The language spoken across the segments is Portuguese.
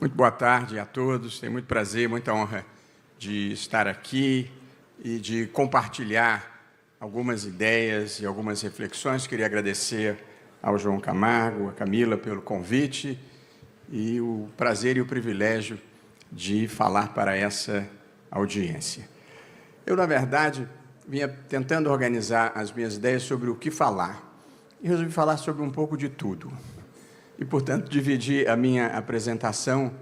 Muito boa tarde a todos. Tenho muito prazer, muita honra de estar aqui e de compartilhar algumas ideias e algumas reflexões. Queria agradecer ao João Camargo, a Camila, pelo convite e o prazer e o privilégio de falar para essa audiência. Eu, na verdade, vinha tentando organizar as minhas ideias sobre o que falar e resolvi falar sobre um pouco de tudo. E, portanto, dividi a minha apresentação,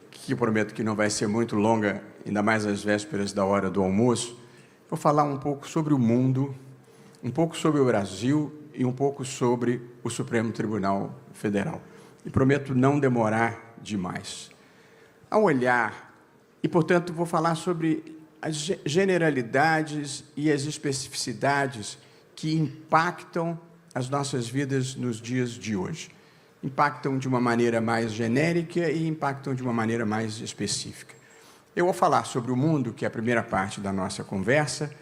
que prometo que não vai ser muito longa, ainda mais às vésperas da hora do almoço. Vou falar um pouco sobre o mundo, um pouco sobre o Brasil e um pouco sobre o Supremo Tribunal Federal. E prometo não demorar demais. Ao olhar, e, portanto, vou falar sobre as generalidades e as especificidades que impactam as nossas vidas nos dias de hoje. Impactam de uma maneira mais genérica e impactam de uma maneira mais específica. Eu vou falar sobre o mundo, que é a primeira parte da nossa conversa.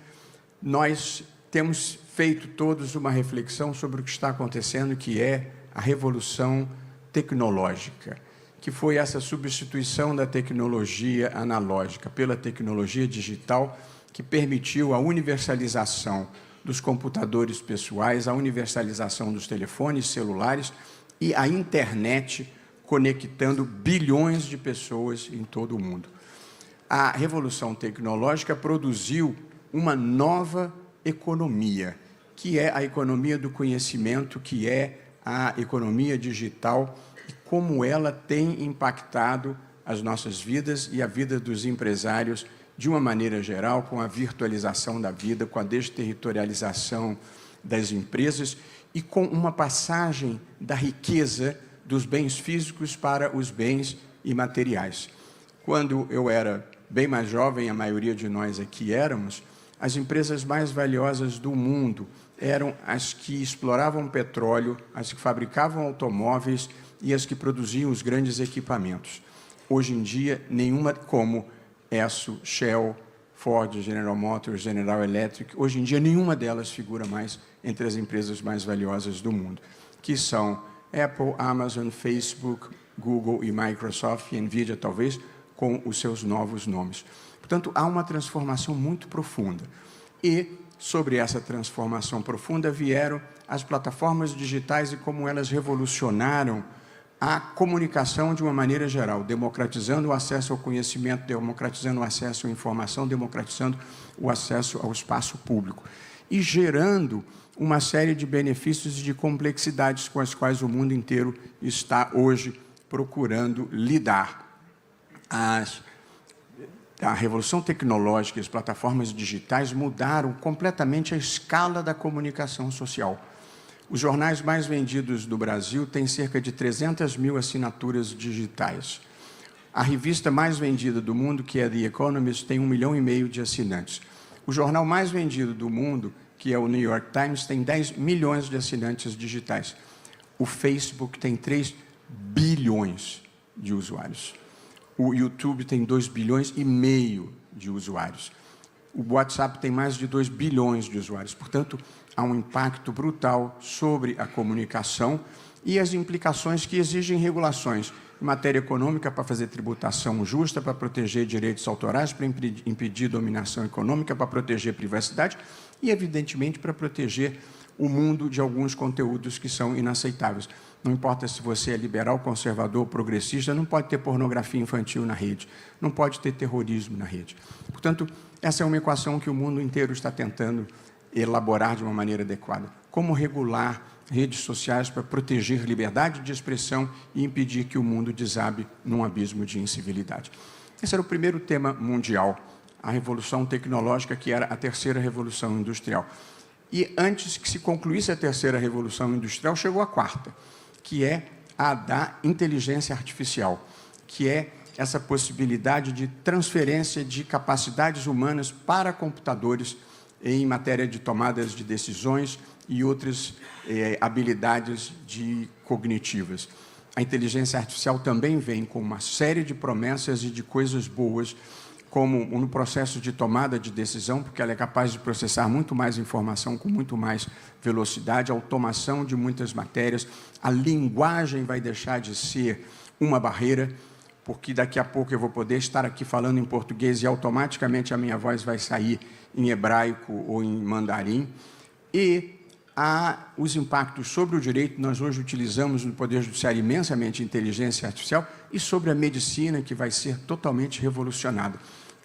Nós temos feito todos uma reflexão sobre o que está acontecendo, que é a revolução tecnológica, que foi essa substituição da tecnologia analógica pela tecnologia digital, que permitiu a universalização dos computadores pessoais, a universalização dos telefones celulares e a internet conectando bilhões de pessoas em todo o mundo. A revolução tecnológica produziu uma nova economia, que é a economia do conhecimento, que é a economia digital, e como ela tem impactado as nossas vidas e a vida dos empresários de uma maneira geral, com a virtualização da vida, com a desterritorialização das empresas, e com uma passagem da riqueza dos bens físicos para os bens imateriais. Quando eu era bem mais jovem, a maioria de nós aqui éramos, as empresas mais valiosas do mundo eram as que exploravam petróleo, as que fabricavam automóveis e as que produziam os grandes equipamentos. Hoje em dia, nenhuma, como Esso, Shell, Ford, General Motors, General Electric, hoje em dia nenhuma delas figura mais entre as empresas mais valiosas do mundo, que são Apple, Amazon, Facebook, Google e Microsoft e Nvidia, talvez, com os seus novos nomes. Portanto, há uma transformação muito profunda. E, sobre essa transformação profunda, vieram as plataformas digitais e como elas revolucionaram a comunicação de uma maneira geral, democratizando o acesso ao conhecimento, democratizando o acesso à informação, democratizando o acesso ao espaço público e gerando uma série de benefícios e de complexidades com as quais o mundo inteiro está hoje procurando lidar. A revolução tecnológica e as plataformas digitais mudaram completamente a escala da comunicação social. Os jornais mais vendidos do Brasil têm cerca de 300 mil assinaturas digitais. A revista mais vendida do mundo, que é The Economist, tem 1,5 milhão de assinantes. O jornal mais vendido do mundo, que é o New York Times, tem 10 milhões de assinantes digitais. O Facebook tem 3 bilhões de usuários. O YouTube tem 2,5 bilhões de usuários. O WhatsApp tem mais de 2 bilhões de usuários. Portanto, há um impacto brutal sobre a comunicação e as implicações que exigem regulações em matéria econômica para fazer tributação justa, para proteger direitos autorais, para impedir dominação econômica, para proteger privacidade e, evidentemente, para proteger o mundo de alguns conteúdos que são inaceitáveis. Não importa se você é liberal, conservador, progressista, não pode ter pornografia infantil na rede, não pode ter terrorismo na rede. Portanto, essa é uma equação que o mundo inteiro está tentando elaborar de uma maneira adequada. Como regular redes sociais para proteger liberdade de expressão e impedir que o mundo desabe num abismo de incivilidade. Esse era o primeiro tema mundial, a revolução tecnológica, que era a terceira revolução industrial. E antes que se concluísse a terceira revolução industrial, chegou a quarta, que é a da inteligência artificial, que é essa possibilidade de transferência de capacidades humanas para computadores em matéria de tomadas de decisões e outras habilidades cognitivas. A inteligência artificial também vem com uma série de promessas e de coisas boas, como no processo de tomada de decisão, porque ela é capaz de processar muito mais informação com muito mais velocidade, a automação de muitas matérias, a linguagem vai deixar de ser uma barreira, porque daqui a pouco eu vou poder estar aqui falando em português e automaticamente a minha voz vai sair em hebraico ou em mandarim. E os impactos sobre o direito. Nós hoje utilizamos no Poder Judiciário imensamente inteligência artificial, e sobre a medicina, que vai ser totalmente revolucionada.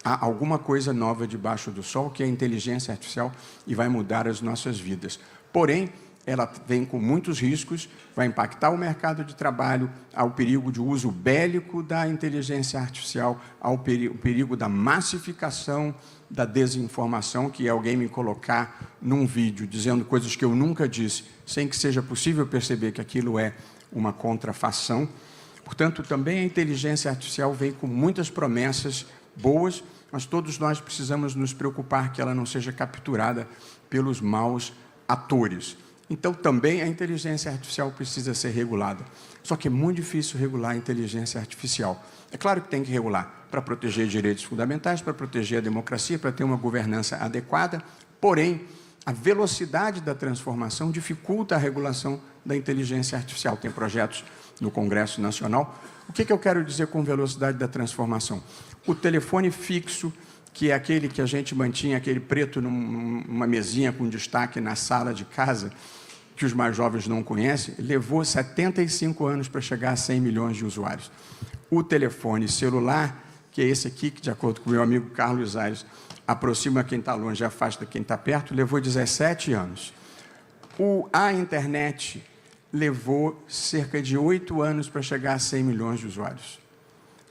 Há alguma coisa nova debaixo do sol, que é a inteligência artificial, e vai mudar as nossas vidas. Porém, ela vem com muitos riscos, vai impactar o mercado de trabalho, ao perigo de uso bélico da inteligência artificial, ao perigo da massificação da desinformação, que é alguém me colocar num vídeo dizendo coisas que eu nunca disse, sem que seja possível perceber que aquilo é uma contrafação. Portanto, também a inteligência artificial vem com muitas promessas boas, mas todos nós precisamos nos preocupar que ela não seja capturada pelos maus atores. Então, também a inteligência artificial precisa ser regulada. Só que é muito difícil regular a inteligência artificial. É claro que tem que regular para proteger direitos fundamentais, para proteger a democracia, para ter uma governança adequada, porém, a velocidade da transformação dificulta a regulação da inteligência artificial. Tem projetos no Congresso Nacional. O que eu quero dizer com velocidade da transformação? O telefone fixo, que é aquele que a gente mantinha, aquele preto numa mesinha com destaque na sala de casa, que os mais jovens não conhecem, levou 75 anos para chegar a 100 milhões de usuários. O telefone celular, que é esse aqui, que, de acordo com o meu amigo Carlos Aires, aproxima quem está longe e afasta quem está perto, levou 17 anos. A internet levou cerca de 8 anos para chegar a 100 milhões de usuários,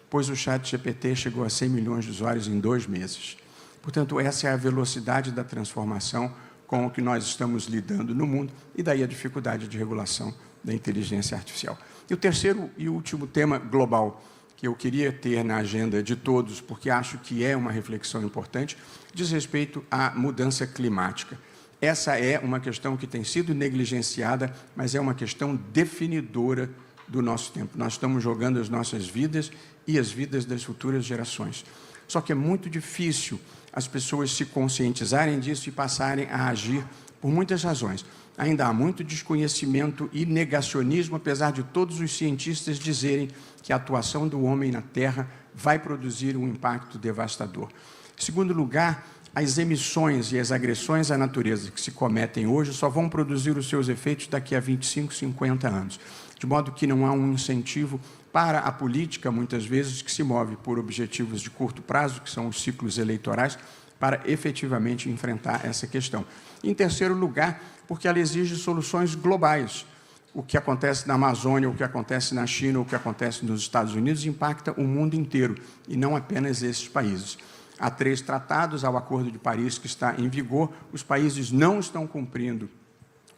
pois o ChatGPT chegou a 100 milhões de usuários em 2 meses. Portanto, essa é a velocidade da transformação com o que nós estamos lidando no mundo, e daí a dificuldade de regulação da inteligência artificial. E o terceiro e último tema global que eu queria ter na agenda de todos, porque acho que é uma reflexão importante, diz respeito à mudança climática. Essa é uma questão que tem sido negligenciada, mas é uma questão definidora do nosso tempo. Nós estamos jogando as nossas vidas e as vidas das futuras gerações. Só que é muito difícil as pessoas se conscientizarem disso e passarem a agir por muitas razões. Ainda há muito desconhecimento e negacionismo, apesar de todos os cientistas dizerem que a atuação do homem na Terra vai produzir um impacto devastador. Em segundo lugar, as emissões e as agressões à natureza que se cometem hoje só vão produzir os seus efeitos daqui a 25, 50 anos. De modo que não há um incentivo para a política, muitas vezes, que se move por objetivos de curto prazo, que são os ciclos eleitorais, para efetivamente enfrentar essa questão. Em terceiro lugar, porque ela exige soluções globais. O que acontece na Amazônia, o que acontece na China, o que acontece nos Estados Unidos, impacta o mundo inteiro, e não apenas esses países. Há 3 tratados, há o Acordo de Paris que está em vigor, os países não estão cumprindo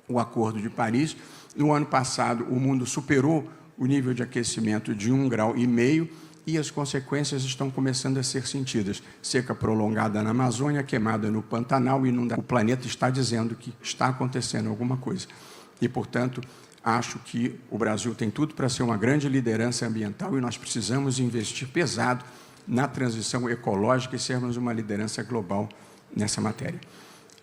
o Acordo de Paris. No ano passado, o mundo superou o nível de aquecimento de 1,5 graus, e as consequências estão começando a ser sentidas. Seca prolongada na Amazônia, queimada no Pantanal, e o planeta está dizendo que está acontecendo alguma coisa. E, portanto, acho que o Brasil tem tudo para ser uma grande liderança ambiental, e nós precisamos investir pesado na transição ecológica e sermos uma liderança global nessa matéria.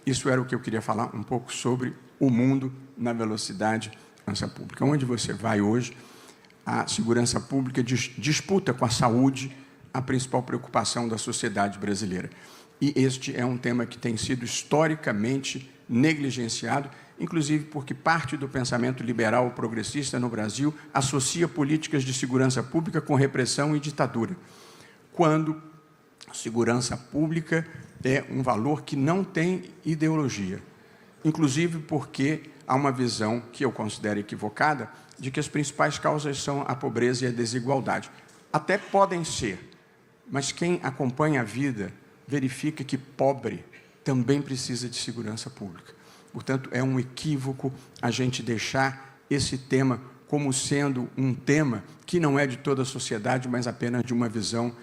Isso era o que eu queria falar um pouco sobre o mundo na velocidade da segurança pública. Onde você vai hoje, a segurança pública disputa com a saúde a principal preocupação da sociedade brasileira. E este é um tema que tem sido historicamente negligenciado, inclusive porque parte do pensamento liberal progressista no Brasil associa políticas de segurança pública com repressão e ditadura, quando a segurança pública é um valor que não tem ideologia, inclusive porque há uma visão que eu considero equivocada de que as principais causas são a pobreza e a desigualdade. Até podem ser, mas quem acompanha a vida verifica que pobre também precisa de segurança pública. Portanto, é um equívoco a gente deixar esse tema como sendo um tema que não é de toda a sociedade, mas apenas de uma visão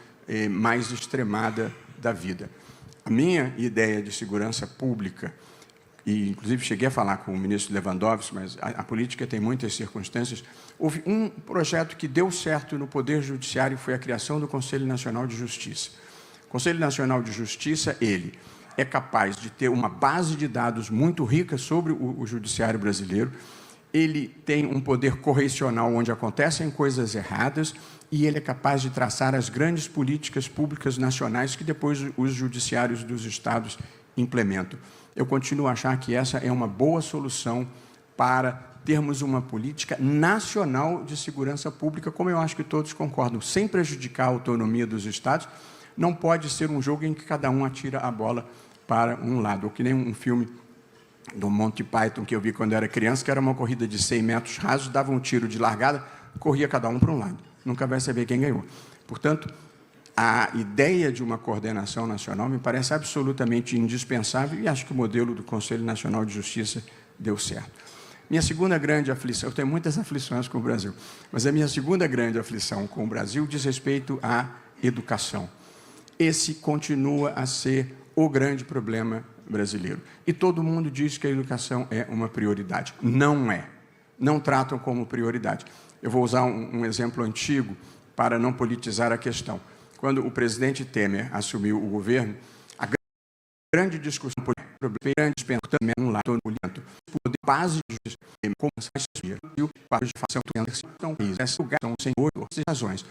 mais extremada da vida. A minha ideia de segurança pública, e inclusive cheguei a falar com o ministro Lewandowski, mas a política tem muitas circunstâncias, houve um projeto que deu certo no Poder Judiciário, foi a criação do Conselho Nacional de Justiça. O Conselho Nacional de Justiça, ele é capaz de ter uma base de dados muito rica sobre o judiciário brasileiro, ele tem um poder correcional onde acontecem coisas erradas e ele é capaz de traçar as grandes políticas públicas nacionais que depois os judiciários dos estados implementam. Eu continuo a achar que essa é uma boa solução para termos uma política nacional de segurança pública, como eu acho que todos concordam, sem prejudicar a autonomia dos estados. Não pode ser um jogo em que cada um atira a bola para um lado, ou que nem um filme do Monty Python que eu vi quando era criança, que era uma corrida de 100 metros rasos, dava um tiro de largada, corria cada um para um lado. Nunca vai saber quem ganhou. Portanto, a ideia de uma coordenação nacional me parece absolutamente indispensável e acho que o modelo do Conselho Nacional de Justiça deu certo. Minha segunda grande aflição, eu tenho muitas aflições com o Brasil, mas a minha segunda grande aflição com o Brasil diz respeito à educação. Esse continua a ser o grande problema brasileiro. E todo mundo diz que a educação é uma prioridade. Não é. Não tratam como prioridade. Eu vou usar um exemplo antigo para não politizar a questão. Quando o presidente Temer assumiu o governo, a grande discussão política, o grande pensamento um lado olhando por base de como para de fação então esse lugar são sem outras razões.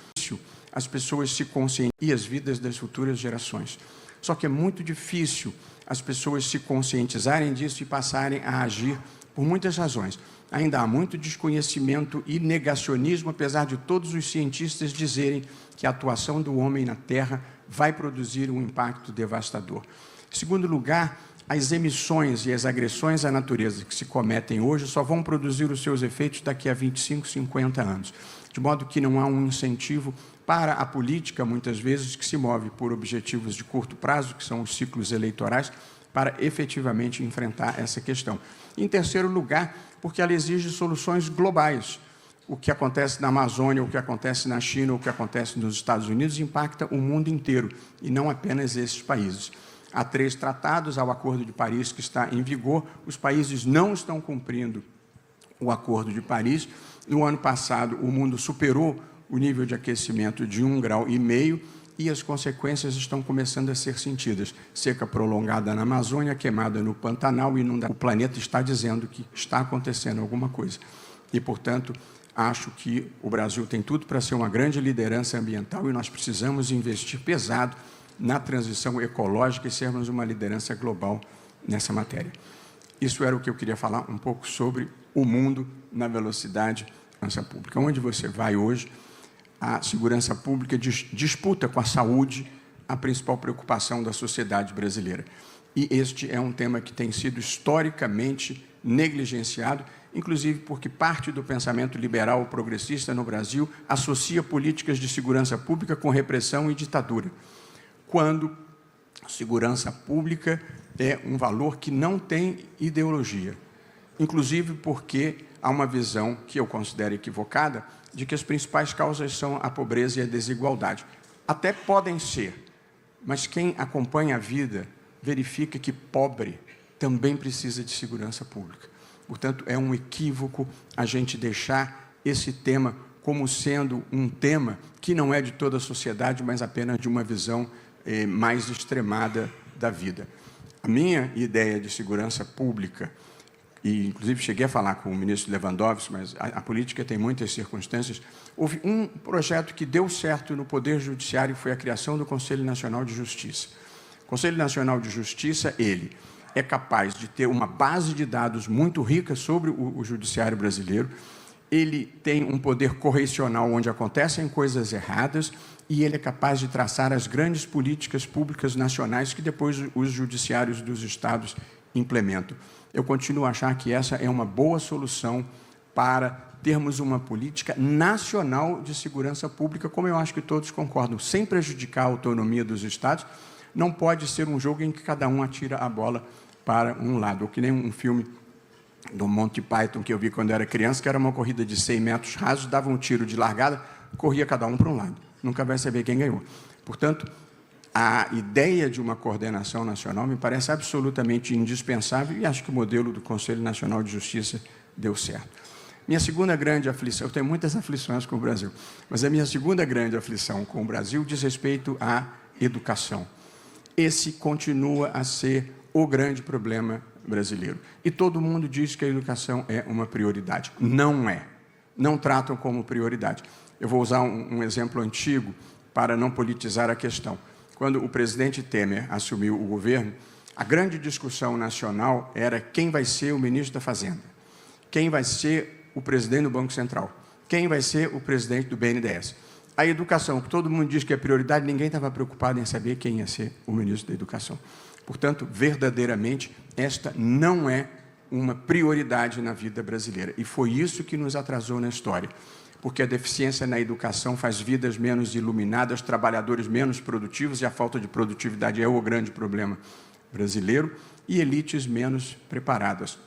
As pessoas se conscienciam e as vidas das futuras gerações. Só que é muito difícil as pessoas se conscientizarem disso e passarem a agir por muitas razões. Ainda há muito desconhecimento e negacionismo, apesar de todos os cientistas dizerem que a atuação do homem na Terra vai produzir um impacto devastador. Em segundo lugar, as emissões e as agressões à natureza que se cometem hoje só vão produzir os seus efeitos daqui a 25, 50 anos. De modo que não há um incentivo para a política, muitas vezes, que se move por objetivos de curto prazo, que são os ciclos eleitorais, para efetivamente enfrentar essa questão. Em terceiro lugar, porque ela exige soluções globais. O que acontece na Amazônia, o que acontece na China, o que acontece nos Estados Unidos, impacta o mundo inteiro, e não apenas esses países. Há 3 tratados, há o Acordo de Paris que está em vigor, os países não estão cumprindo o Acordo de Paris. No ano passado, o mundo superou o nível de aquecimento de 1,5 graus e as consequências estão começando a ser sentidas. Seca prolongada na Amazônia, queimada no Pantanal, e o planeta está dizendo que está acontecendo alguma coisa. E, portanto, acho que o Brasil tem tudo para ser uma grande liderança ambiental e nós precisamos investir pesado na transição ecológica e sermos uma liderança global nessa matéria. Isso era o que eu queria falar um pouco sobre o mundo na velocidade da segurança pública. Onde você vai hoje, a segurança pública disputa com a saúde a principal preocupação da sociedade brasileira. E este é um tema que tem sido historicamente negligenciado, inclusive porque parte do pensamento liberal progressista no Brasil associa políticas de segurança pública com repressão e ditadura, quando segurança pública é um valor que não tem ideologia, inclusive porque há uma visão que eu considero equivocada de que as principais causas são a pobreza e a desigualdade. Até podem ser, mas quem acompanha a vida verifica que pobre também precisa de segurança pública. Portanto, é um equívoco a gente deixar esse tema como sendo um tema que não é de toda a sociedade, mas apenas de uma visão mais extremada da vida. A minha ideia de segurança pública, e inclusive cheguei a falar com o ministro Lewandowski, mas a política tem muitas circunstâncias, houve um projeto que deu certo no Poder Judiciário, que foi a criação do Conselho Nacional de Justiça. O Conselho Nacional de Justiça, ele é capaz de ter uma base de dados muito rica sobre o judiciário brasileiro, ele tem um poder correcional onde acontecem coisas erradas e ele é capaz de traçar as grandes políticas públicas nacionais que depois os judiciários dos estados implementam. Eu continuo a achar que essa é uma boa solução para termos uma política nacional de segurança pública, como eu acho que todos concordam, sem prejudicar a autonomia dos estados. Não pode ser um jogo em que cada um atira a bola para um lado, ou que nem um filme do Monty Python que eu vi quando era criança, que era uma corrida de 100 metros rasos, dava um tiro de largada, corria cada um para um lado. Nunca vai saber quem ganhou. Portanto, a ideia de uma coordenação nacional me parece absolutamente indispensável e acho que o modelo do Conselho Nacional de Justiça deu certo. Minha segunda grande aflição, eu tenho muitas aflições com o Brasil, mas a minha segunda grande aflição com o Brasil diz respeito à educação. Esse continua a ser o grande problema brasileiro. E todo mundo diz que a educação é uma prioridade. Não é. Não tratam como prioridade. Eu vou usar um exemplo antigo para não politizar a questão. Quando o presidente Temer assumiu o governo, a grande discussão nacional era quem vai ser o ministro da Fazenda, quem vai ser o presidente do Banco Central, quem vai ser o presidente do BNDES. A educação, que todo mundo diz que é prioridade, ninguém estava preocupado em saber quem ia ser o ministro da Educação. Portanto, verdadeiramente, esta não é uma prioridade na vida brasileira. E foi isso que nos atrasou na história. Porque a deficiência na educação faz vidas menos iluminadas, trabalhadores menos produtivos, e a falta de produtividade é o grande problema brasileiro, e elites menos preparadas,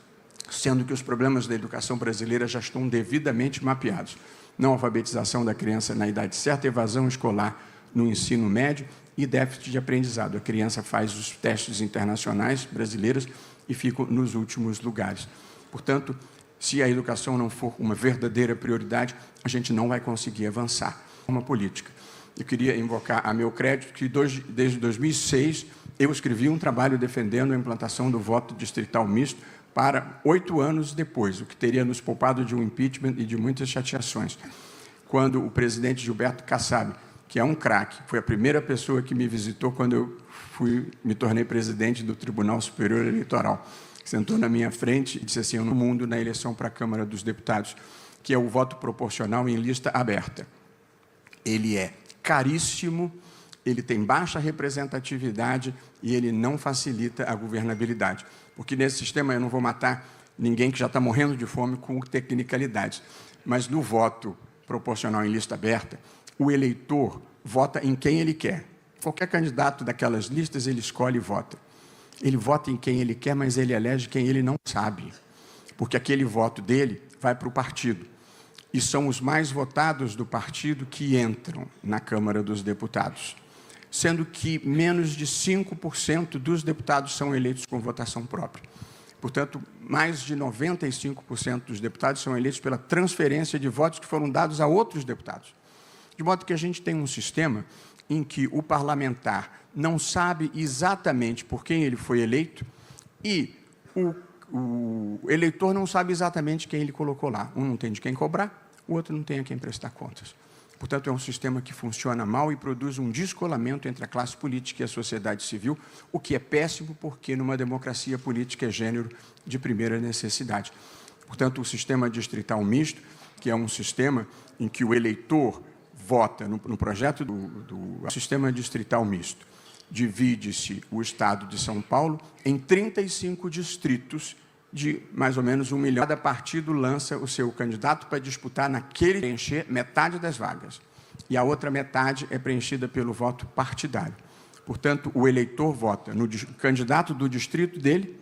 sendo que os problemas da educação brasileira já estão devidamente mapeados. Não alfabetização da criança na idade certa, evasão escolar no ensino médio e déficit de aprendizado. A criança faz os testes internacionais brasileiros e fica nos últimos lugares. Portanto, se a educação não for uma verdadeira prioridade, a gente não vai conseguir avançar. Uma política. Eu queria invocar a meu crédito que desde 2006 eu escrevi um trabalho defendendo a implantação do voto distrital misto para 8 anos depois, o que teria nos poupado de um impeachment e de muitas chateações. Quando o presidente Gilberto Kassab, que é um craque, foi a primeira pessoa que me visitou quando eu me tornei presidente do Tribunal Superior Eleitoral, sentou na minha frente e disse assim: no mundo, na eleição para a Câmara dos Deputados, que é o voto proporcional em lista aberta. Ele é caríssimo, ele tem baixa representatividade e ele não facilita a governabilidade. Porque nesse sistema eu não vou matar ninguém que já está morrendo de fome com tecnicalidades. Mas no voto proporcional em lista aberta, o eleitor vota em quem ele quer. Qualquer candidato daquelas listas, ele escolhe e vota. Ele vota em quem ele quer, mas ele elege quem ele não sabe. Porque aquele voto dele vai para o partido. E são os mais votados do partido que entram na Câmara dos Deputados, sendo que menos de 5% dos deputados são eleitos com votação própria. Portanto, mais de 95% dos deputados são eleitos pela transferência de votos que foram dados a outros deputados. De modo que a gente tem um sistema em que o parlamentar não sabe exatamente por quem ele foi eleito e o eleitor não sabe exatamente quem ele colocou lá. Um não tem de quem cobrar, o outro não tem a quem prestar contas. Portanto, é um sistema que funciona mal e produz um descolamento entre a classe política e a sociedade civil, o que é péssimo porque, numa democracia, política é gênero de primeira necessidade. Portanto, o sistema distrital misto, que é um sistema em que o eleitor vota no projeto do sistema distrital misto, divide-se o Estado de São Paulo em 35 distritos de mais ou menos 1 milhão. Cada partido lança o seu candidato para disputar naquele preencher metade das vagas. E a outra metade é preenchida pelo voto partidário. Portanto, o eleitor vota no candidato do distrito dele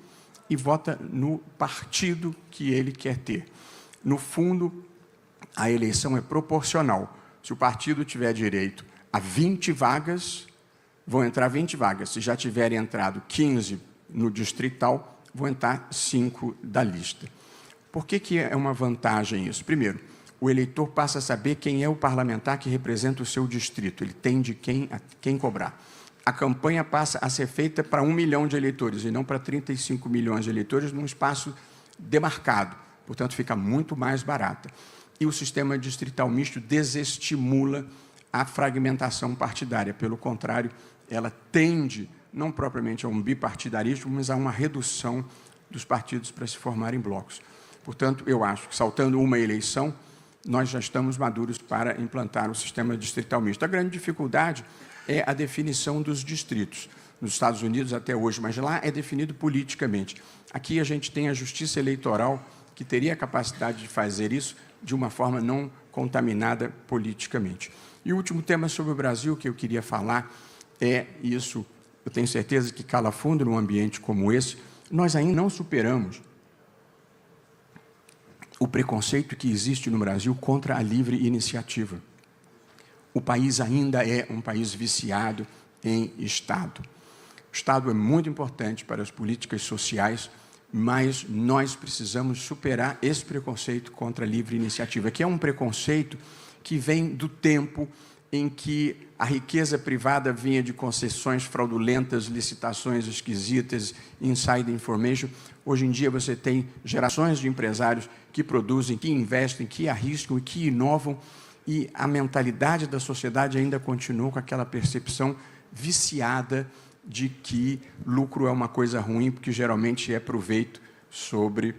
e vota no partido que ele quer ter. No fundo, a eleição é proporcional. Se o partido tiver direito a 20 vagas, vão entrar 20 vagas. Se já tiverem entrado 15 no distrital, vão entrar 5 da lista. Por que é uma vantagem isso? Primeiro, o eleitor passa a saber quem é o parlamentar que representa o seu distrito. Ele tem de quem cobrar. A campanha passa a ser feita para 1 milhão de eleitores e não para 35 milhões de eleitores num espaço demarcado. Portanto, fica muito mais barata. E o sistema distrital misto desestimula a fragmentação partidária. Pelo contrário, ela tende não propriamente a um bipartidarismo, mas a uma redução dos partidos para se formarem blocos. Portanto, eu acho que, saltando uma eleição, nós já estamos maduros para implantar o sistema distrital misto. A grande dificuldade é a definição dos distritos. Nos Estados Unidos, até hoje, mas lá é definido politicamente. Aqui a gente tem a justiça eleitoral, que teria a capacidade de fazer isso de uma forma não contaminada politicamente. E o último tema sobre o Brasil que eu queria falar é isso. Eu tenho certeza que cala fundo num ambiente como esse. Nós ainda não superamos o preconceito que existe no Brasil contra a livre iniciativa. O país ainda é um país viciado em Estado. O Estado é muito importante para as políticas sociais, mas nós precisamos superar esse preconceito contra a livre iniciativa, que é um preconceito que vem do tempo em que a riqueza privada vinha de concessões fraudulentas, licitações esquisitas, inside information. Hoje em dia você tem gerações de empresários que produzem, que investem, que arriscam e que inovam, e a mentalidade da sociedade ainda continua com aquela percepção viciada de que lucro é uma coisa ruim, porque geralmente é proveito sobre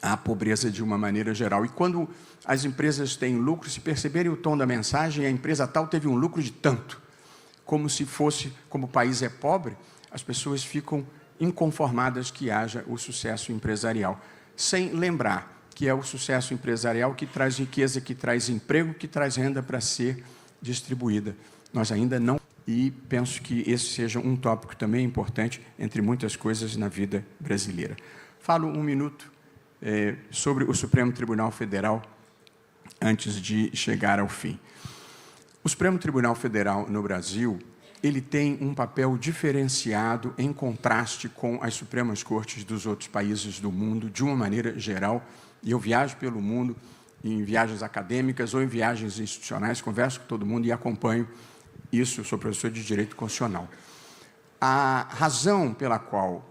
a pobreza de uma maneira geral. E quando as empresas têm lucro, se perceberem o tom da mensagem, a empresa tal teve um lucro de tanto, como se fosse, como o país é pobre, as pessoas ficam inconformadas que haja o sucesso empresarial, sem lembrar que é o sucesso empresarial que traz riqueza, que traz emprego, que traz renda para ser distribuída. Nós ainda não, e penso que esse seja um tópico também importante, entre muitas coisas, na vida brasileira. Falo um minuto sobre o Supremo Tribunal Federal, antes de chegar ao fim. O Supremo Tribunal Federal no Brasil, ele tem um papel diferenciado em contraste com as Supremas Cortes dos outros países do mundo, de uma maneira geral, e eu viajo pelo mundo, em viagens acadêmicas ou em viagens institucionais, converso com todo mundo e acompanho isso. Eu sou professor de Direito Constitucional. A razão pela qual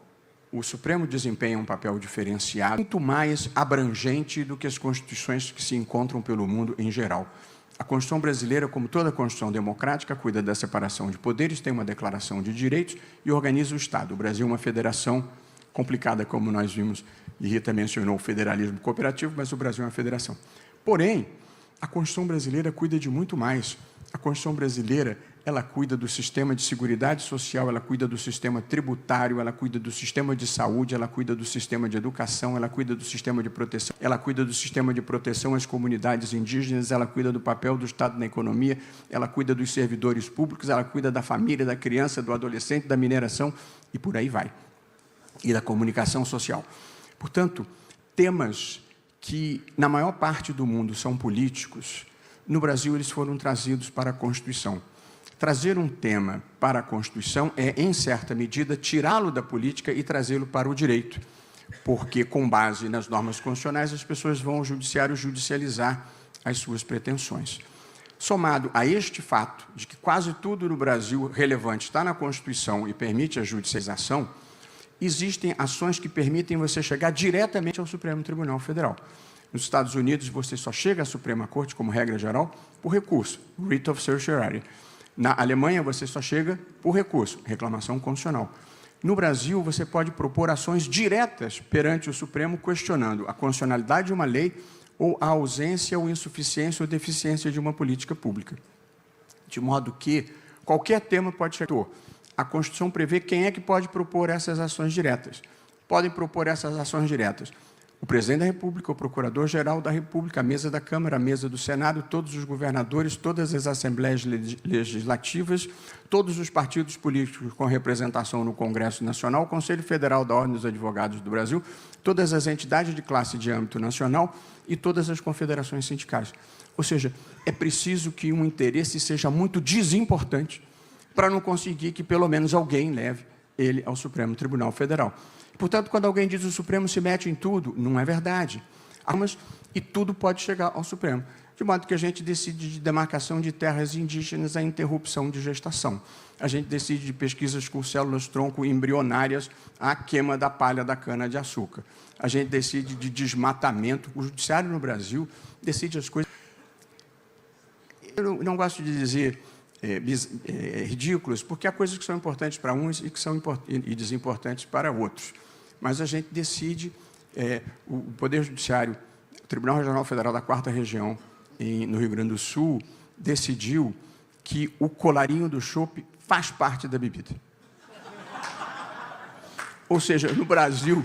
o Supremo desempenha um papel diferenciado, muito mais abrangente do que as constituições que se encontram pelo mundo em geral. A Constituição brasileira, como toda Constituição democrática, cuida da separação de poderes, tem uma declaração de direitos e organiza o Estado. O Brasil é uma federação complicada, como nós vimos, e Rita mencionou o federalismo cooperativo, mas o Brasil é uma federação. Porém, a Constituição brasileira cuida de muito mais. A Constituição brasileira, ela cuida do sistema de seguridade social, ela cuida do sistema tributário, ela cuida do sistema de saúde, ela cuida do sistema de educação, ela cuida do sistema de proteção, ela cuida do sistema de proteção às comunidades indígenas, ela cuida do papel do Estado na economia, ela cuida dos servidores públicos, ela cuida da família, da criança, do adolescente, da mineração e por aí vai. E da comunicação social. Portanto, temas que, na maior parte do mundo, são políticos, no Brasil eles foram trazidos para a Constituição. Trazer um tema para a Constituição é, em certa medida, tirá-lo da política e trazê-lo para o direito, porque, com base nas normas constitucionais, as pessoas vão ao judiciário judicializar as suas pretensões. Somado a este fato de que quase tudo no Brasil relevante está na Constituição e permite a judicialização, existem ações que permitem você chegar diretamente ao Supremo Tribunal Federal. Nos Estados Unidos, você só chega à Suprema Corte, como regra geral, por recurso, writ of certiorari. Na Alemanha, você só chega por recurso, reclamação constitucional. No Brasil, você pode propor ações diretas perante o Supremo, questionando a constitucionalidade de uma lei ou a ausência ou insuficiência ou deficiência de uma política pública. De modo que qualquer tema pode chegar. A Constituição prevê quem é que pode propor essas ações diretas. Podem propor essas ações diretas o Presidente da República, o Procurador-Geral da República, a mesa da Câmara, a mesa do Senado, todos os governadores, todas as assembleias legislativas, todos os partidos políticos com representação no Congresso Nacional, o Conselho Federal da Ordem dos Advogados do Brasil, todas as entidades de classe de âmbito nacional e todas as confederações sindicais. Ou seja, é preciso que um interesse seja muito desimportante para não conseguir que pelo menos alguém leve ele ao Supremo Tribunal Federal. Portanto, quando alguém diz que o Supremo se mete em tudo, não é verdade. E tudo pode chegar ao Supremo. De modo que a gente decide de demarcação de terras indígenas a interrupção de gestação. A gente decide de pesquisas com células-tronco embrionárias a queima da palha da cana-de-açúcar. A gente decide de desmatamento. O judiciário no Brasil decide as coisas. Eu não gosto de dizer ridículos, porque há coisas que são importantes para uns e que são desimportantes para outros. Mas a gente decide, o Poder Judiciário, o Tribunal Regional Federal da 4ª Região, no Rio Grande do Sul, decidiu que o colarinho do chope faz parte da bebida. Ou seja, no Brasil,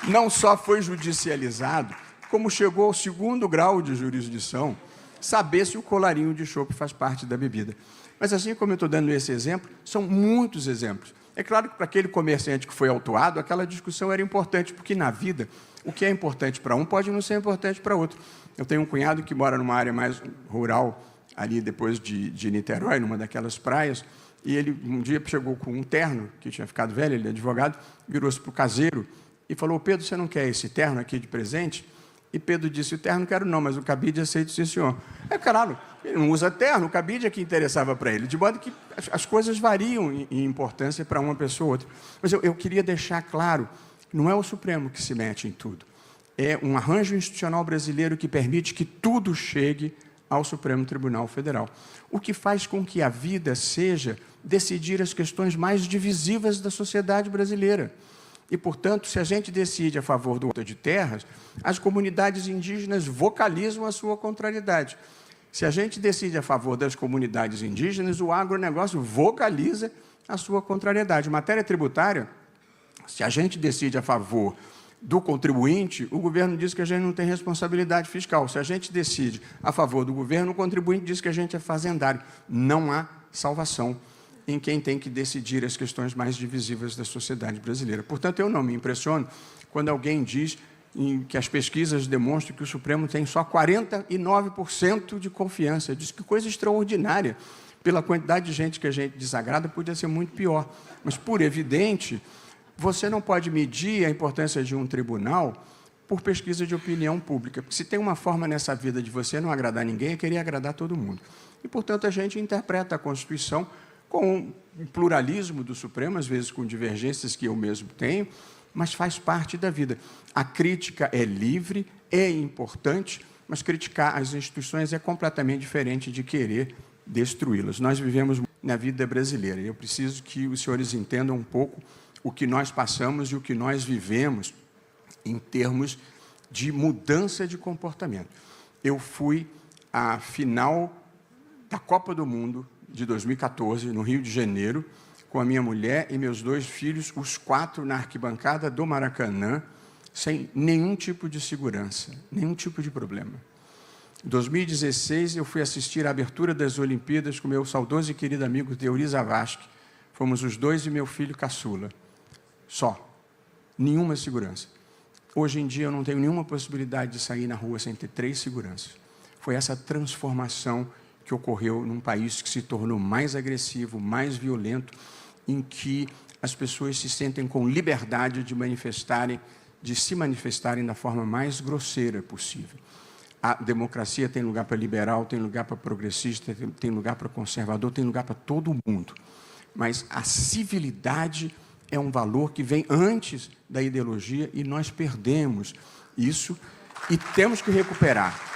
não só foi judicializado, como chegou ao 2º grau de jurisdição, saber se o colarinho de chope faz parte da bebida. Mas, assim como eu estou dando esse exemplo, são muitos exemplos. É claro que, para aquele comerciante que foi autuado, aquela discussão era importante, porque, na vida, o que é importante para um pode não ser importante para outro. Eu tenho um cunhado que mora numa área mais rural, ali depois de Niterói, numa daquelas praias, e ele um dia chegou com um terno, que tinha ficado velho, ele é advogado, virou-se para o caseiro e falou: Pedro, você não quer esse terno aqui de presente? E Pedro disse, o terno não quero não, mas o cabide aceito, sim, senhor. É claro, ele não usa terno, o cabide é que interessava para ele. De modo que as coisas variam em importância para uma pessoa ou outra. Mas eu queria deixar claro, não é o Supremo que se mete em tudo. É um arranjo institucional brasileiro que permite que tudo chegue ao Supremo Tribunal Federal. O que faz com que a vida seja decidir as questões mais divisivas da sociedade brasileira. E, portanto, se a gente decide a favor do uso de terras, as comunidades indígenas vocalizam a sua contrariedade. Se a gente decide a favor das comunidades indígenas, o agronegócio vocaliza a sua contrariedade. Em matéria tributária, se a gente decide a favor do contribuinte, o governo diz que a gente não tem responsabilidade fiscal. Se a gente decide a favor do governo, o contribuinte diz que a gente é fazendário. Não há salvação em quem tem que decidir as questões mais divisivas da sociedade brasileira. Portanto, eu não me impressiono quando alguém diz que as pesquisas demonstram que o Supremo tem só 49% de confiança. Diz que coisa extraordinária. Pela quantidade de gente que a gente desagrada, podia ser muito pior. Mas, por evidente, você não pode medir a importância de um tribunal por pesquisa de opinião pública. Porque se tem uma forma nessa vida de você não agradar ninguém, é querer agradar todo mundo. E, portanto, a gente interpreta a Constituição com o pluralismo do Supremo, às vezes com divergências que eu mesmo tenho, mas faz parte da vida. A crítica é livre, é importante, mas criticar as instituições é completamente diferente de querer destruí-las. Nós vivemos na vida brasileira, e eu preciso que os senhores entendam um pouco o que nós passamos e o que nós vivemos em termos de mudança de comportamento. Eu fui à final da Copa do Mundo de 2014, no Rio de Janeiro, com a minha mulher e meus 2 filhos, os 4 na arquibancada do Maracanã, sem nenhum tipo de segurança, nenhum tipo de problema. Em 2016, eu fui assistir à abertura das Olimpíadas com meu saudoso e querido amigo Teori Zavascki. Fomos os 2 e meu filho caçula. Só. Nenhuma segurança. Hoje em dia, eu não tenho nenhuma possibilidade de sair na rua sem ter 3 seguranças. Foi essa transformação que ocorreu num país que se tornou mais agressivo, mais violento, em que as pessoas se sentem com liberdade de se manifestarem da forma mais grosseira possível. A democracia tem lugar para liberal, tem lugar para progressista, tem lugar para conservador, tem lugar para todo mundo. Mas a civilidade é um valor que vem antes da ideologia e nós perdemos isso e temos que recuperar.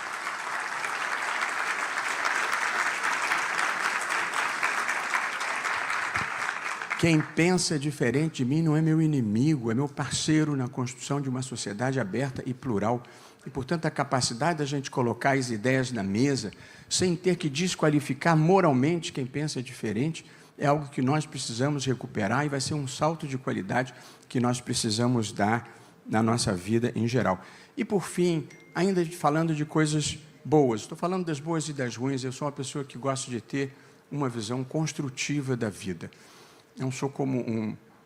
Quem pensa diferente de mim não é meu inimigo, é meu parceiro na construção de uma sociedade aberta e plural. E, portanto, a capacidade da gente colocar as ideias na mesa, sem ter que desqualificar moralmente quem pensa diferente, é algo que nós precisamos recuperar e vai ser um salto de qualidade que nós precisamos dar na nossa vida em geral. E, por fim, ainda falando de coisas boas, estou falando das boas e das ruins, eu sou uma pessoa que gosta de ter uma visão construtiva da vida. Não sou como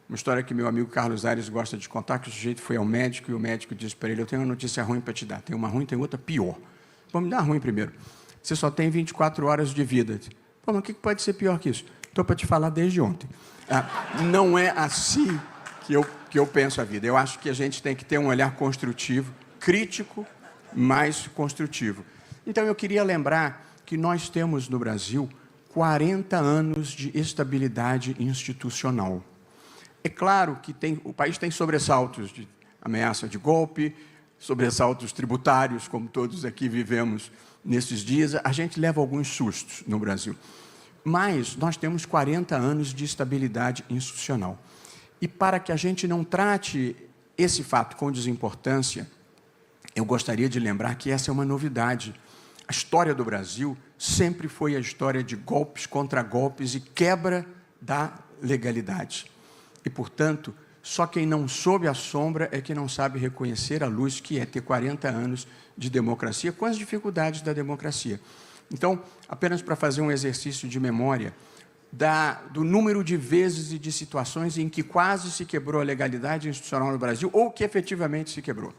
uma história que meu amigo Carlos Aires gosta de contar, que o sujeito foi ao médico e o médico disse para ele, eu tenho uma notícia ruim para te dar. Tem uma ruim, tem outra pior. Vamos me dar ruim primeiro. Você só tem 24 horas de vida. Pô, mas o que pode ser pior que isso? Estou para te falar desde ontem. Não é assim que eu penso a vida. Eu acho que a gente tem que ter um olhar construtivo, crítico, mas construtivo. Então, eu queria lembrar que nós temos no Brasil 40 anos de estabilidade institucional. É claro que o país tem sobressaltos de ameaça de golpe, sobressaltos tributários, como todos aqui vivemos nesses dias. A gente leva alguns sustos no Brasil. Mas nós temos 40 anos de estabilidade institucional. E para que a gente não trate esse fato com desimportância, eu gostaria de lembrar que essa é uma novidade. A história do Brasil sempre foi a história de golpes contra golpes e quebra da legalidade. E, portanto, só quem não sob a sombra é que não sabe reconhecer a luz que é ter 40 anos de democracia, com as dificuldades da democracia. Então, apenas para fazer um exercício de memória, do número de vezes e de situações em que quase se quebrou a legalidade institucional no Brasil, ou que efetivamente se quebrou.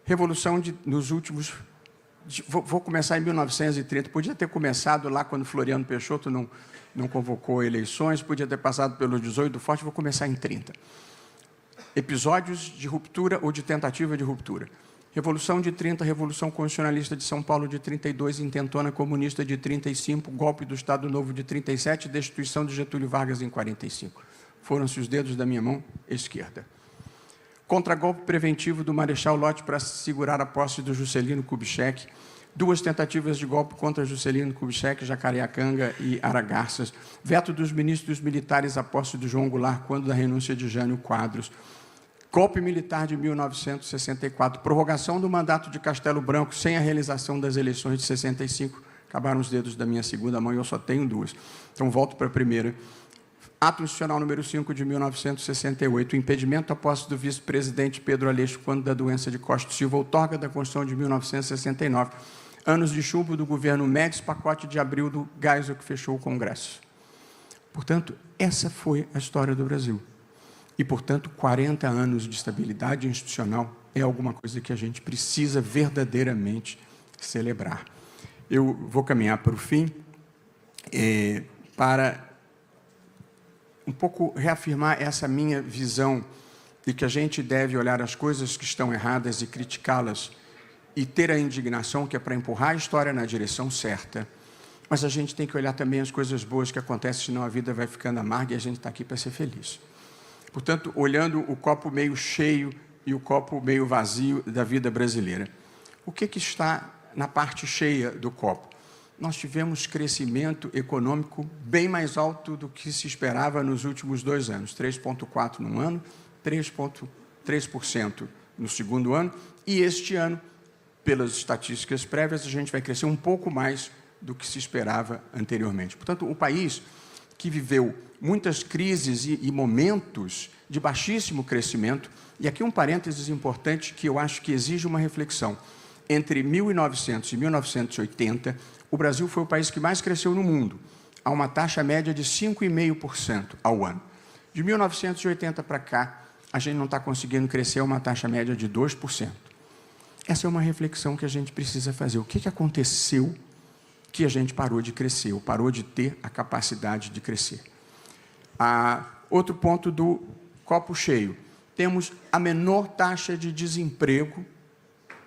Revolução nos últimos... Vou começar em 1930, podia ter começado lá quando Floriano Peixoto não convocou eleições, podia ter passado pelos 18 do Forte, vou começar em 30. Episódios de ruptura ou de tentativa de ruptura. Revolução de 30, Revolução Constitucionalista de São Paulo de 32, Intentona Comunista de 35, Golpe do Estado Novo de 37, Destituição de Getúlio Vargas em 45. Foram-se os dedos da minha mão esquerda. Contragolpe preventivo do Marechal Lott para segurar a posse do Juscelino Kubitschek, 2 tentativas de golpe contra Juscelino Kubitschek, Jacareacanga e Aragarças, veto dos ministros militares à posse do João Goulart quando da renúncia de Jânio Quadros, golpe militar de 1964, prorrogação do mandato de Castelo Branco sem a realização das eleições de 65, acabaram os dedos da minha segunda mão e eu só tenho 2. Então, volto para a primeira. Ato institucional número 5 de 1968, o impedimento à posse do vice-presidente Pedro Aleixo quando da doença de Costa Silva, outorga da Constituição de 1969, anos de chumbo do governo Médici, pacote de abril do Geisel que fechou o Congresso. Portanto, essa foi a história do Brasil. E, portanto, 40 anos de estabilidade institucional é alguma coisa que a gente precisa verdadeiramente celebrar. Eu vou caminhar para o fim para um pouco reafirmar essa minha visão de que a gente deve olhar as coisas que estão erradas e criticá-las e ter a indignação que é para empurrar a história na direção certa, mas a gente tem que olhar também as coisas boas que acontecem, senão a vida vai ficando amarga e a gente está aqui para ser feliz. Portanto, olhando o copo meio cheio e o copo meio vazio da vida brasileira, o que está na parte cheia do copo? Nós tivemos crescimento econômico bem mais alto do que se esperava nos últimos 2 anos, 3,4% num ano, 3,3% no segundo ano, e este ano, pelas estatísticas prévias, a gente vai crescer um pouco mais do que se esperava anteriormente. Portanto, o país que viveu muitas crises e momentos de baixíssimo crescimento, e aqui um parênteses importante que eu acho que exige uma reflexão. Entre 1900 e 1980, o Brasil foi o país que mais cresceu no mundo, a uma taxa média de 5,5% ao ano. De 1980 para cá, a gente não está conseguindo crescer a uma taxa média de 2%. Essa é uma reflexão que a gente precisa fazer. O que aconteceu que a gente parou de crescer, ou parou de ter a capacidade de crescer? Outro ponto do copo cheio. Temos a menor taxa de desemprego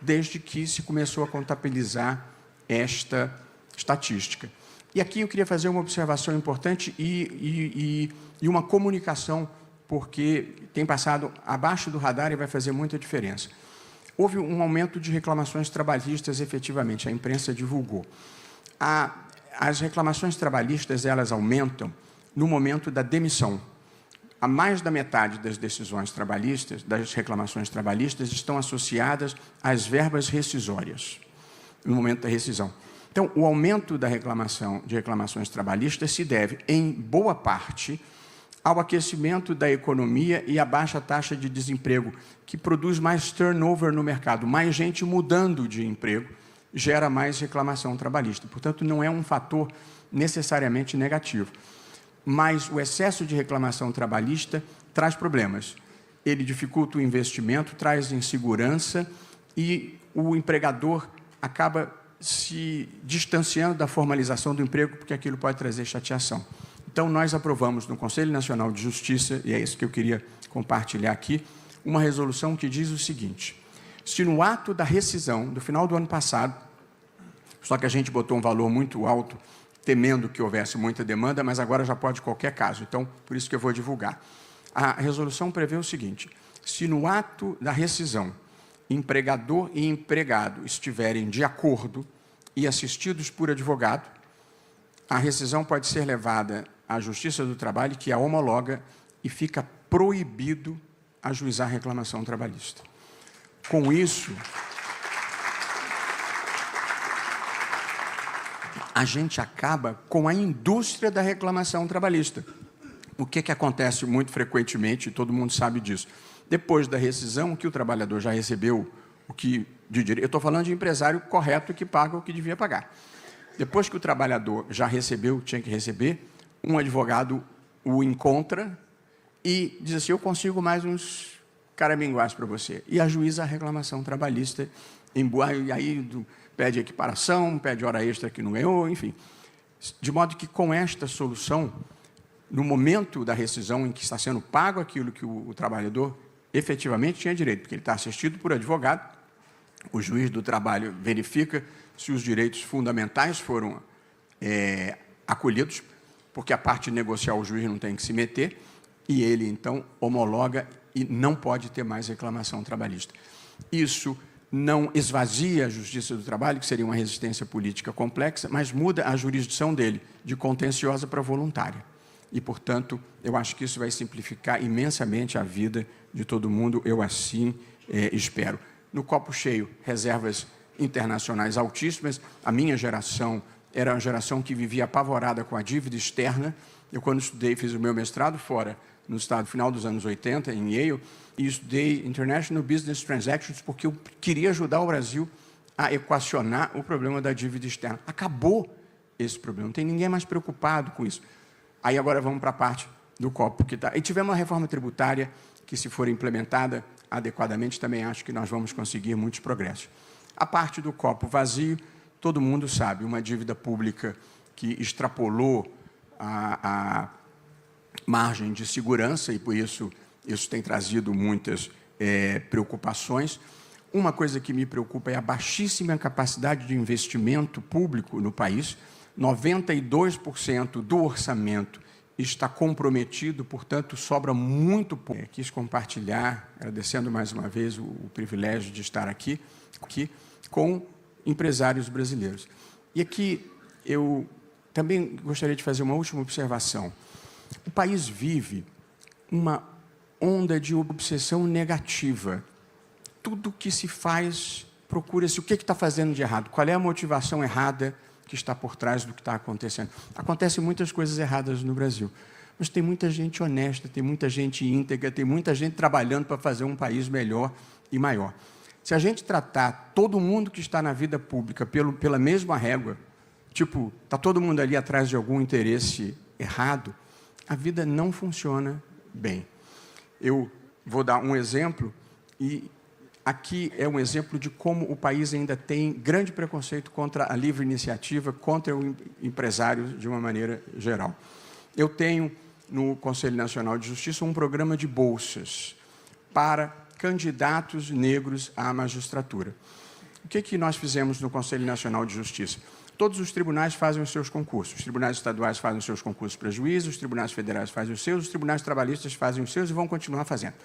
desde que se começou a contabilizar esta estatística. E aqui eu queria fazer uma observação importante e uma comunicação, porque tem passado abaixo do radar e vai fazer muita diferença. Houve um aumento de reclamações trabalhistas, efetivamente, a imprensa divulgou. As reclamações trabalhistas, elas aumentam no momento da demissão. A mais da metade das decisões trabalhistas, das reclamações trabalhistas, estão associadas às verbas rescisórias, no momento da rescisão. Então, o aumento de reclamações trabalhistas se deve, em boa parte, ao aquecimento da economia e à baixa taxa de desemprego, que produz mais turnover no mercado, mais gente mudando de emprego, gera mais reclamação trabalhista. Portanto, não é um fator necessariamente negativo. Mas o excesso de reclamação trabalhista traz problemas. Ele dificulta o investimento, traz insegurança e o empregador acaba se distanciando da formalização do emprego, porque aquilo pode trazer chateação. Então, nós aprovamos no Conselho Nacional de Justiça, e é isso que eu queria compartilhar aqui, uma resolução que diz o seguinte: se no ato da rescisão, do final do ano passado, só que a gente botou um valor muito alto, temendo que houvesse muita demanda, mas agora já pode qualquer caso, então, por isso que eu vou divulgar. A resolução prevê o seguinte: se no ato da rescisão, empregador e empregado estiverem de acordo e assistidos por advogado, a rescisão pode ser levada à Justiça do Trabalho, que a homologa, e fica proibido ajuizar a reclamação trabalhista. Com isso, a gente acaba com a indústria da reclamação trabalhista. O que acontece muito frequentemente, e todo mundo sabe disso? Depois da rescisão, que o trabalhador já recebeu o que de direito, eu estou falando de empresário correto que paga o que devia pagar. Depois que o trabalhador já recebeu o que tinha que receber, um advogado o encontra e diz assim: eu consigo mais uns caraminguás para você. E ajuiza a reclamação trabalhista, e aí pede equiparação, pede hora extra que não ganhou, enfim. De modo que, com esta solução, no momento da rescisão em que está sendo pago aquilo que o trabalhador efetivamente tinha direito, porque ele está assistido por advogado, o juiz do trabalho verifica se os direitos fundamentais foram acolhidos, porque a parte negocial o juiz não tem que se meter, e ele, então, homologa e não pode ter mais reclamação trabalhista. Isso não esvazia a Justiça do Trabalho, que seria uma resistência política complexa, mas muda a jurisdição dele, de contenciosa para voluntária. E, portanto, eu acho que isso vai simplificar imensamente a vida de todo mundo, eu assim espero. No copo cheio, reservas internacionais altíssimas. A minha geração era uma geração que vivia apavorada com a dívida externa. Eu, quando estudei, fiz o meu mestrado fora, no estado, final dos anos 80, em Yale, e estudei International Business Transactions, porque eu queria ajudar o Brasil a equacionar o problema da dívida externa. Acabou esse problema, não tem ninguém mais preocupado com isso. Aí agora vamos para a parte do copo. E tivemos uma reforma tributária que, se for implementada adequadamente, também acho que nós vamos conseguir muitos progressos. A parte do copo vazio, todo mundo sabe, uma dívida pública que extrapolou a margem de segurança, e por isso tem trazido muitas preocupações. Uma coisa que me preocupa é a baixíssima capacidade de investimento público no país. 92% do orçamento está comprometido, portanto, sobra muito pouco. Quis compartilhar, agradecendo mais uma vez o privilégio de estar aqui com empresários brasileiros. E aqui eu também gostaria de fazer uma última observação. O país vive uma onda de obsessão negativa. Tudo que se faz, procura-se o que está fazendo de errado, qual é a motivação errada que está por trás do que está acontecendo. Acontecem muitas coisas erradas no Brasil, mas tem muita gente honesta, tem muita gente íntegra, tem muita gente trabalhando para fazer um país melhor e maior. Se a gente tratar todo mundo que está na vida pública pela mesma régua, tipo, está todo mundo ali atrás de algum interesse errado, a vida não funciona bem. Eu vou dar um exemplo, e aqui é um exemplo de como o país ainda tem grande preconceito contra a livre iniciativa, contra o empresário de uma maneira geral. Eu tenho, no Conselho Nacional de Justiça, um programa de bolsas para candidatos negros à magistratura. O que nós fizemos no Conselho Nacional de Justiça? Todos os tribunais fazem os seus concursos. Os tribunais estaduais fazem os seus concursos para juízes, os tribunais federais fazem os seus, os tribunais trabalhistas fazem os seus e vão continuar fazendo.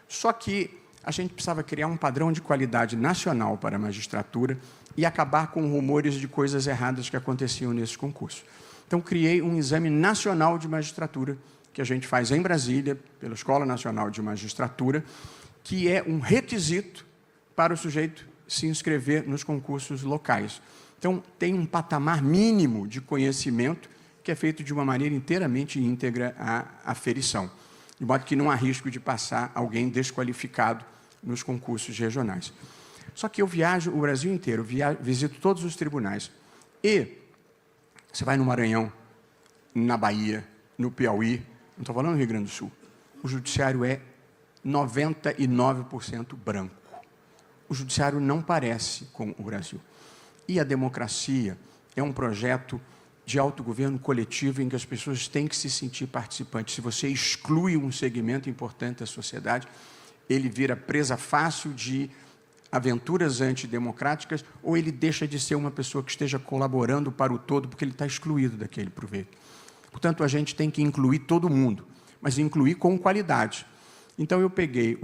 Só que a gente precisava criar um padrão de qualidade nacional para a magistratura e acabar com rumores de coisas erradas que aconteciam nesses concursos. Então, criei um exame nacional de magistratura, que a gente faz em Brasília, pela Escola Nacional de Magistratura, que é um requisito para o sujeito se inscrever nos concursos locais. Então, tem um patamar mínimo de conhecimento que é feito de uma maneira inteiramente íntegra à aferição, de modo que não há risco de passar alguém desqualificado nos concursos regionais. Só que eu viajo o Brasil inteiro, visito todos os tribunais, e você vai no Maranhão, na Bahia, no Piauí, não estou falando no Rio Grande do Sul, o judiciário é 99% branco. O judiciário não parece com o Brasil. E a democracia é um projeto de autogoverno coletivo em que as pessoas têm que se sentir participantes. Se você exclui um segmento importante da sociedade, ele vira presa fácil de aventuras antidemocráticas, ou ele deixa de ser uma pessoa que esteja colaborando para o todo, porque ele está excluído daquele proveito. Portanto, a gente tem que incluir todo mundo, mas incluir com qualidade. Então, eu peguei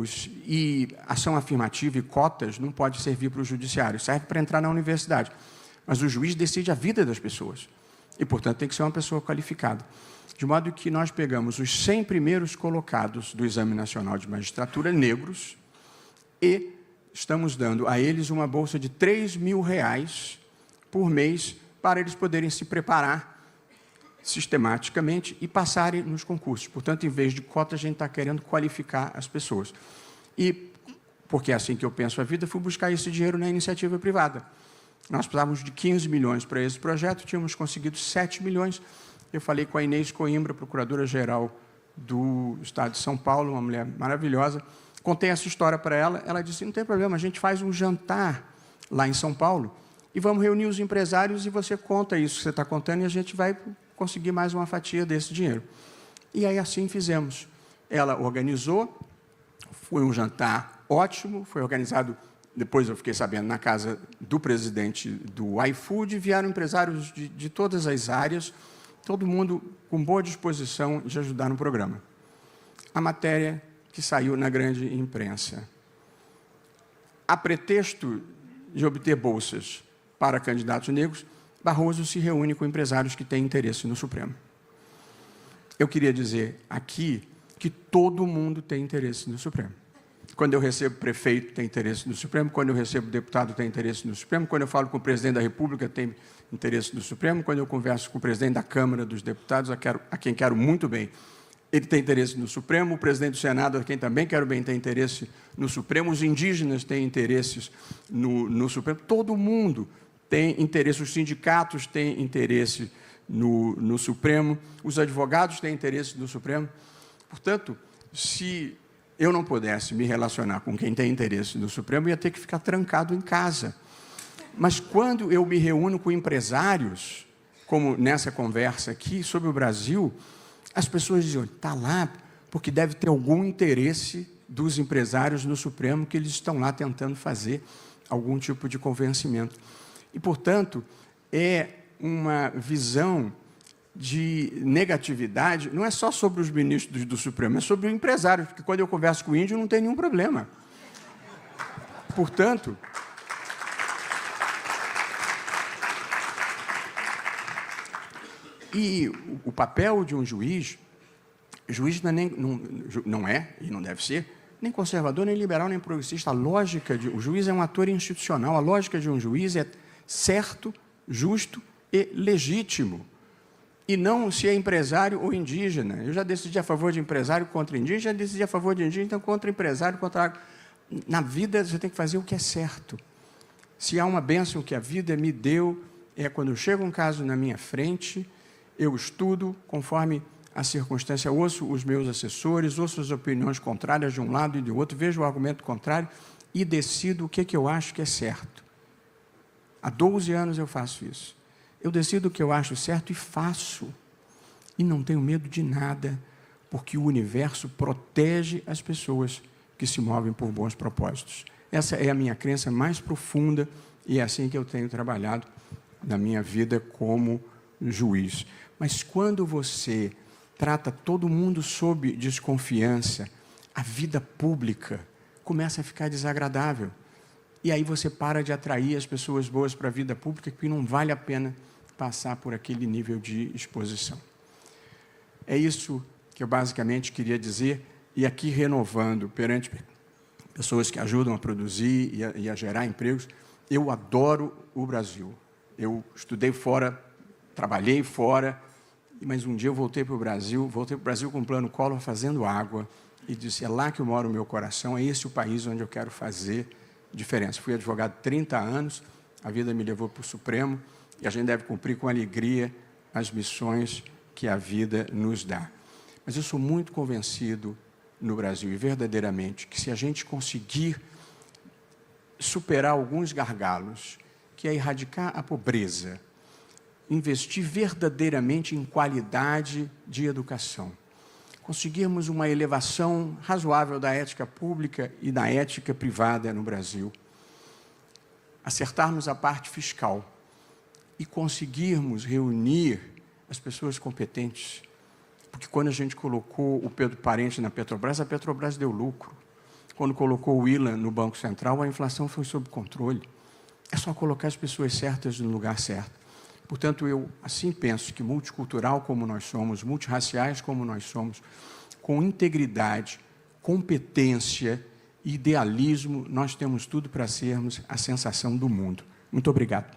e ação afirmativa e cotas não pode servir para o judiciário, serve para entrar na universidade. Mas o juiz decide a vida das pessoas. E, portanto, tem que ser uma pessoa qualificada. De modo que nós pegamos os 100 primeiros colocados do Exame Nacional de Magistratura, negros, e estamos dando a eles uma bolsa de R$3.000 por mês para eles poderem se preparar sistematicamente e passarem nos concursos. Portanto, em vez de cota, a gente está querendo qualificar as pessoas. E, porque é assim que eu penso a vida, fui buscar esse dinheiro na iniciativa privada. Nós precisávamos de 15 milhões para esse projeto, tínhamos conseguido 7 milhões. Eu falei com a Inês Coimbra, procuradora-geral do Estado de São Paulo, uma mulher maravilhosa, contei essa história para ela, ela disse, não tem problema, a gente faz um jantar lá em São Paulo e vamos reunir os empresários e você conta isso que você está contando e a gente vai conseguir mais uma fatia desse dinheiro. E aí assim fizemos. Ela organizou, foi um jantar ótimo, foi organizado depois eu fiquei sabendo, na casa do presidente do iFood, vieram empresários de todas as áreas, todo mundo com boa disposição de ajudar no programa. A matéria que saiu na grande imprensa. A pretexto de obter bolsas para candidatos negros, Barroso se reúne com empresários que têm interesse no Supremo. Eu queria dizer aqui que todo mundo tem interesse no Supremo. Quando eu recebo prefeito, tem interesse no Supremo. Quando eu recebo deputado, tem interesse no Supremo. Quando eu falo com o presidente da República, tem interesse no Supremo. Quando eu converso com o presidente da Câmara dos Deputados, a quem quero muito bem, ele tem interesse no Supremo. O presidente do Senado, a quem também quero bem, tem interesse no Supremo. Os indígenas têm interesses no Supremo. Todo mundo tem interesse. Os sindicatos têm interesse no Supremo. Os advogados têm interesse no Supremo. Portanto, se eu não pudesse me relacionar com quem tem interesse no Supremo, eu ia ter que ficar trancado em casa. Mas quando eu me reúno com empresários, como nessa conversa aqui sobre o Brasil, as pessoas dizem, está lá porque deve ter algum interesse dos empresários no Supremo, que eles estão lá tentando fazer algum tipo de convencimento. E, portanto, é uma visão de negatividade, não é só sobre os ministros do Supremo, é sobre o empresário, porque quando eu converso com o índio não tem nenhum problema. Portanto, e o papel de um juiz não é, e não deve ser, nem conservador, nem liberal, nem progressista. A lógica de o juiz é um ator institucional, a lógica de um juiz é certo, justo e legítimo. E não se é empresário ou indígena. Eu já decidi a favor de empresário contra indígena, já decidi a favor de indígena contra empresário, contra... Na vida, você tem que fazer o que é certo. Se há uma bênção que a vida me deu, é quando chega um caso na minha frente, eu estudo conforme a circunstância, ouço os meus assessores, ouço as opiniões contrárias de um lado e do outro, vejo o argumento contrário e decido o que eu acho que é certo. Há 12 anos eu faço isso. Eu decido o que eu acho certo e faço. E não tenho medo de nada, porque o universo protege as pessoas que se movem por bons propósitos. Essa é a minha crença mais profunda e é assim que eu tenho trabalhado na minha vida como juiz. Mas quando você trata todo mundo sob desconfiança, a vida pública começa a ficar desagradável. E aí você para de atrair as pessoas boas para a vida pública, porque não vale a pena passar por aquele nível de exposição. É isso que eu basicamente queria dizer, e aqui renovando perante pessoas que ajudam a produzir e a gerar empregos, eu adoro o Brasil. Eu estudei fora, trabalhei fora, mas um dia eu voltei para o Brasil com um plano Collor fazendo água, e disse, é lá que mora o meu coração, é esse o país onde eu quero fazer diferença. Fui advogado 30 anos, a vida me levou para o Supremo, e a gente deve cumprir com alegria as missões que a vida nos dá. Mas eu sou muito convencido no Brasil, e verdadeiramente, que se a gente conseguir superar alguns gargalos, que é erradicar a pobreza, investir verdadeiramente em qualidade de educação, conseguirmos uma elevação razoável da ética pública e da ética privada no Brasil, acertarmos a parte fiscal, e conseguirmos reunir as pessoas competentes. Porque quando a gente colocou o Pedro Parente na Petrobras, a Petrobras deu lucro. Quando colocou o Ilan no Banco Central, a inflação foi sob controle. É só colocar as pessoas certas no lugar certo. Portanto, eu assim penso que multicultural como nós somos, multirraciais como nós somos, com integridade, competência e idealismo, nós temos tudo para sermos a sensação do mundo. Muito obrigado.